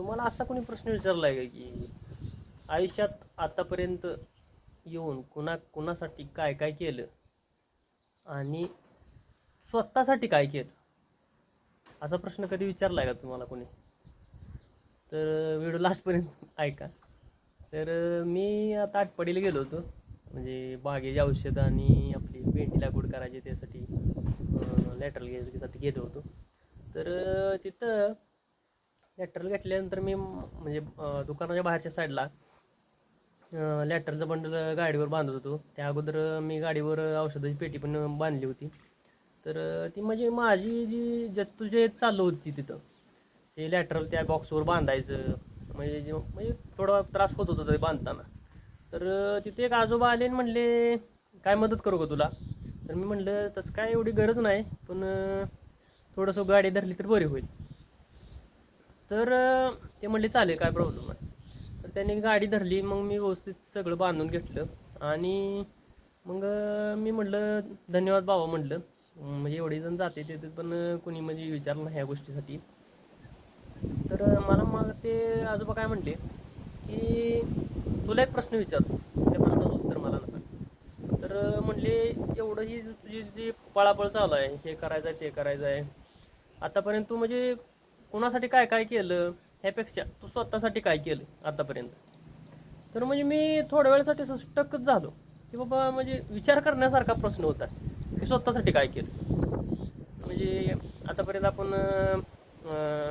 तुम्हाला असा कोणी प्रश्न विचारला आहे का की आयुष्यात आतापर्यंत येऊन कुणासाठी काय काय केलं आणि स्वतःसाठी काय केलं, असा प्रश्न कधी विचारला आहे का तुम्हाला कोणी? तर व्हिडिओ लास्टपर्यंत ऐका. तर मी आता आटपाडीला गेलो होतो, म्हणजे बागेची औषधं आणि आपली भेंडी लागवड करायची त्यासाठी लॅटरल घ्यायसाठी गेलो होतो. तर तिथं लॅटरल घेतल्यानंतर मी म्हणजे दुकानाच्या बाहेरच्या साईडला लॅटरचं बंडल गाडीवर बांधत होतो. त्या अगोदर मी गाडीवर औषधाची पेटी पण बांधली होती. तर ती म्हणजे माझी जी जद्दोजहद चालू होती तिथं, ते लॅटरल त्या बॉक्सवर बांधायचं, म्हणजे थोडा त्रास होत होता ते बांधताना. तर तिथे एक आजोबा आले आणि म्हणले, काय मदत करू का तुला? तर मी म्हणलं तसं काय एवढी गरज नाही, पण थोडंसं गाडी धरली तर बरी होईल. तर ते म्हणले चालेल, काय प्रॉब्लेम नाही. तर त्याने गाडी धरली, मग मी व्यवस्थित सगळं बांधून घेतलं. आणि मग मी म्हटलं धन्यवाद बाबा म्हटलं, म्हणजे एवढे जण जाते तिथे पण कोणी म्हणजे विचारलं नाही ह्या गोष्टीसाठी. तर मला मग ते आजोबा काय म्हणले की तुला एक प्रश्न विचारतो, त्या प्रश्नाचं उत्तर मला नसा. तर म्हणले एवढं ही तुझी जी पळापळ चालू आहे, हे करायचं आहे ते करायचं आहे, आतापर्यंत तू म्हणजे कोणासाठी काय काय केलं, ह्यापेक्षा तू स्वतःसाठी काय केलं आतापर्यंत? तर म्हणजे मी थोड्या वेळासाठी स्टकच झालो की बाबा, म्हणजे विचार करण्यासारखा प्रश्न होता की स्वतःसाठी काय केलं. म्हणजे आतापर्यंत आपण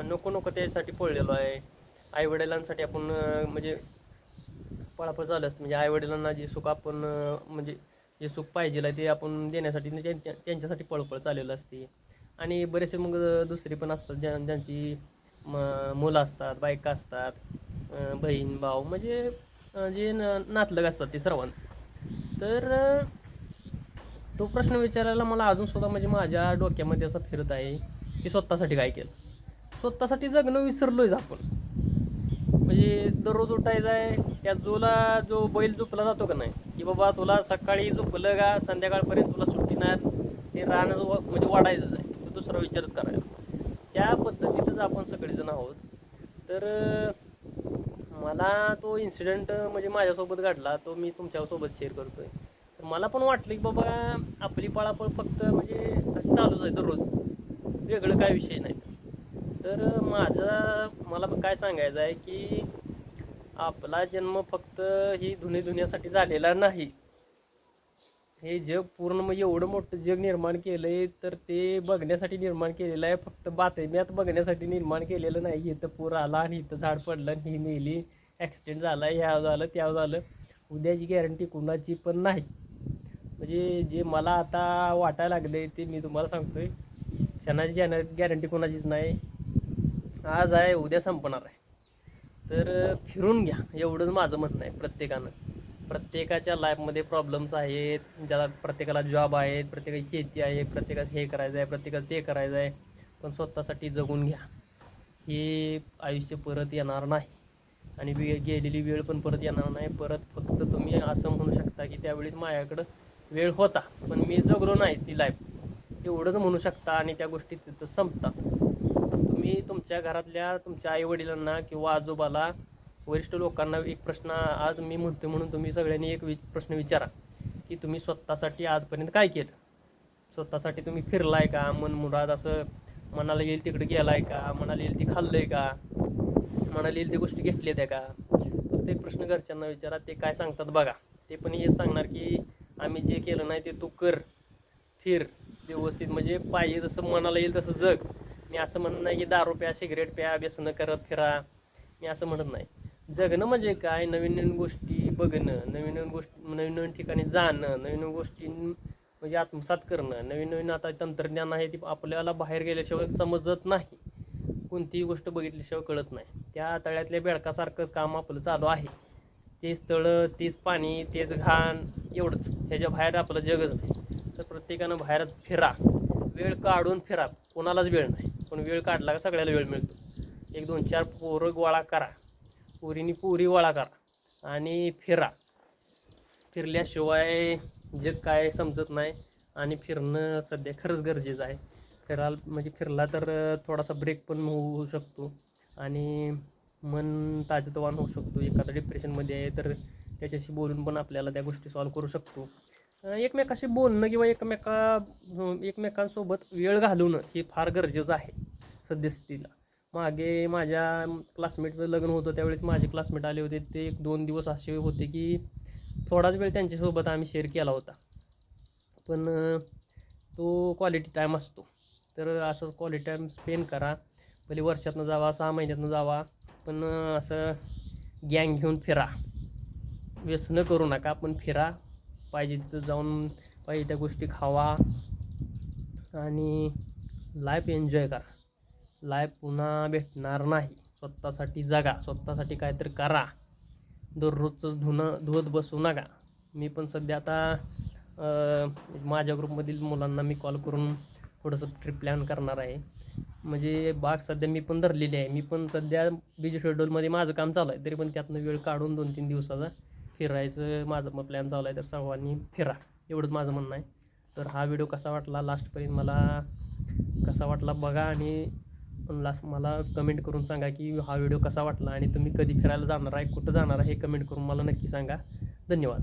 नको नको त्यासाठी पळलेलो आहे. आईवडिलांसाठी आपण म्हणजे पळापळ चालू असते, म्हणजे आईवडिलांना जे सुख आपण म्हणजे जे सुख पाहिजे ते आपण देण्यासाठी त्यांच्यासाठी पळपळ चाललेलं असते. आणि बरेचसे मग दुसरी पण असतात ज्यांची मुलं असतात, बायका असतात, बहीण भाऊ, म्हणजे जे नातलग असतात ते सर्वांचं. तर तो प्रश्न विचारायला मला अजूनसुद्धा म्हणजे माझ्या डोक्यामध्ये असं फिरत आहे की स्वतःसाठी काय केलं. स्वतःसाठी जगणं विसरलोयच आपण. म्हणजे दररोज उठायचं आहे, त्या जो बैल झोपला जातो का नाही, की बाबा तुला सकाळी झोपलं का संध्याकाळपर्यंत तुला सुट्टी नाही, ते राहणं म्हणजे वाढायचंच आहे, तो दुसरा विचारच करायला. त्या पद्धतीतच आपण सगळेजण आहोत. तर मला तो इन्सिडेंट म्हणजे माझ्यासोबत घडला, तो मी तुमच्यासोबत शेअर करतोय. तर मला पण वाटलं की बाबा आपली पळापळ फक्त म्हणजे असं चालूच आहे दररोज, वेगळं काय विषय नाही. तर मला काय सांगायचं आहे की आपला जन्म फक्त ही दुनियासाठी झालेला नाही. हे जग पूर्ण म्हणजे एवढं मोठं जग निर्माण केलंय, तर ते बघण्यासाठी निर्माण केलेलं आहे, फक्त बातम्यात बघण्यासाठी निर्माण केलेलं नाही. इथं पूर आला आणि इथं झाड पडलं आणि ही मेली, ॲक्सिडेंट झाला, ह्या झालं त्या झालं, उद्याची गॅरंटी कुणाची पण नाही. म्हणजे जे मला आता वाटायला लागले ते मी तुम्हाला सांगतोय, क्षणाची गॅरंटी कोणाचीच नाही. आज आहे उद्या संपणार आहे. तर फिरून घ्या, एवढंच माझं म्हणणं आहे. प्रत्येकाच्या लाईफमध्ये प्रॉब्लेम्स आहेत, ज्याला प्रत्येकाला जॉब आहेत, प्रत्येकाची शेती आहे, प्रत्येकाचं हे करायचं आहे, प्रत्येकाचं ते करायचं आहे, पण स्वतःसाठी जगून घ्या. हे आयुष्य परत येणार नाही आणि गेलेली वेळ पण परत येणार नाही. परत फक्त तुम्ही असं म्हणू शकता की त्यावेळेस माझ्याकडं वेळ होता पण मी जगलो नाही ती लाईफ, एवढंच म्हणू शकता. आणि त्या गोष्टी तिथं संपतात. तुम्ही तुमच्या घरातल्या तुमच्या आईवडिलांना किंवा आजोबाला, वरिष्ठ लोकांना एक प्रश्न आज मी म्हणतो म्हणून तुम्ही सगळ्यांनी एक प्रश्न विचारा की तुम्ही स्वतःसाठी आजपर्यंत काय केलं. स्वतःसाठी तुम्ही फिरलाय का, मनमुराद असं मनाला येईल तिकडे गेलाय का, मनाला येईल ती खाल्लंय का, मनाला येईल ती गोष्टी घेतल्या त्या का. फक्त एक प्रश्न घरच्यांना विचारा, ते काय सांगतात बघा. ते पण हेच सांगणार की आम्ही जे केलं नाही ते तू कर, फिर व्यवस्थित, म्हणजे पाहिजे तसं मनाला येईल तसं जग. मी असं म्हणत नाही की दारू प्या, सिगरेट प्या, व्यसनं करत फिरा, मी असं म्हणत नाही. जगणं म्हणजे काय, नवीन नवीन गोष्टी बघणं, नवीन नवीन ठिकाणी जाणं, नवीन नवीन गोष्टी म्हणजे आत्मसात करणं, नवीन नवीन आता तंत्रज्ञान आहे ते आपल्याला बाहेर गेल्याशिवाय समजत नाही. कोणतीही गोष्ट बघितल्याशिवाय कळत नाही. त्या तळ्यातल्या बेडकासारखंच काम आपलं चालू आहे. तेच तळं, तेच पाणी, तेच घाण, एवढंच. ह्याच्या बाहेर आपलं जगच नाही. तर प्रत्येकानं बाहेर फिरा, वेळ काढून फिरा. कोणालाच वेळ नाही, पण वेळ काढला का सगळ्याला वेळ मिळतो. एक 2-4 पोरं गोळा करा, पोरीनी पोरी गोळा करा आणि फिरा. फिरल्याशिवाय जग काय समजत नाही. आणि फिरणं सध्या खरंच गरजेचं आहे. म्हणजे फिरला तर थोडासा ब्रेक पण होऊ शकतो. आणि मन ताजतवान होऊ शकतो. एखादा डिप्रेशनमध्ये आहे तर त्याच्याशी बोलून पण आपल्याला त्या गोष्टी सॉल्व करू शकतो. एकमेकाशी बोलणं किंवा एकमेकांसोबत वेळ घालवणं हे फार गरजेचं आहे सद्यस्थितीला. मागे माझ्या क्लासमेटचं लग्न होतं त्यावेळेस माझे क्लासमेट आले होते. ते 1-2 दिवस असे होते की थोडाच वेळ त्यांच्यासोबत आम्ही शेअर केला होता. पण तो क्वालिटी टाईम असतो. तर असं क्वालिटी टाईम स्पेंड करा. भले वर्षातनं जावा, 6 महिन्यातनं जावा, पण असं गँग घेऊन फिरा. व्यसनं करू नका, पण फिरा. पाहिजे तिथं जाऊन पाहिजे त्या गोष्टी खावा आणि लाईफ एन्जॉय करा. लाईफ पुन्हा भेटणार नाही. स्वतःसाठी जगा, स्वतःसाठी काहीतरी करा. दररोजचंच धुवत बसू नका. मी पण सध्या आता माझ्या ग्रुपमधील मुलांना मी कॉल करून थोडंसं ट्रिप प्लॅन करणार आहे. म्हणजे बाग सध्या मी पण धरलेली आहे. मी पण सध्या बिझी शेड्यूलमध्ये माझं काम चालू आहे, तरी पण त्यातनं वेळ काढून 2-3 दिवसाचा फिरायचं माझं मग प्लॅन चालू आहे. तर सर्वांनी फिरा, एवढंच माझं म्हणणं आहे. तर हा व्हिडिओ कसा वाटला लास्टपर्यंत मला कसा वाटला बघा आणि लास्ट मला कमेंट करून सांगा की हा व्हिडिओ कसा वाटला आणि तुम्ही कधी फिरायला जाणार आहे, कुठं जाणार आहे हे कमेंट करून मला नक्की सांगा. धन्यवाद.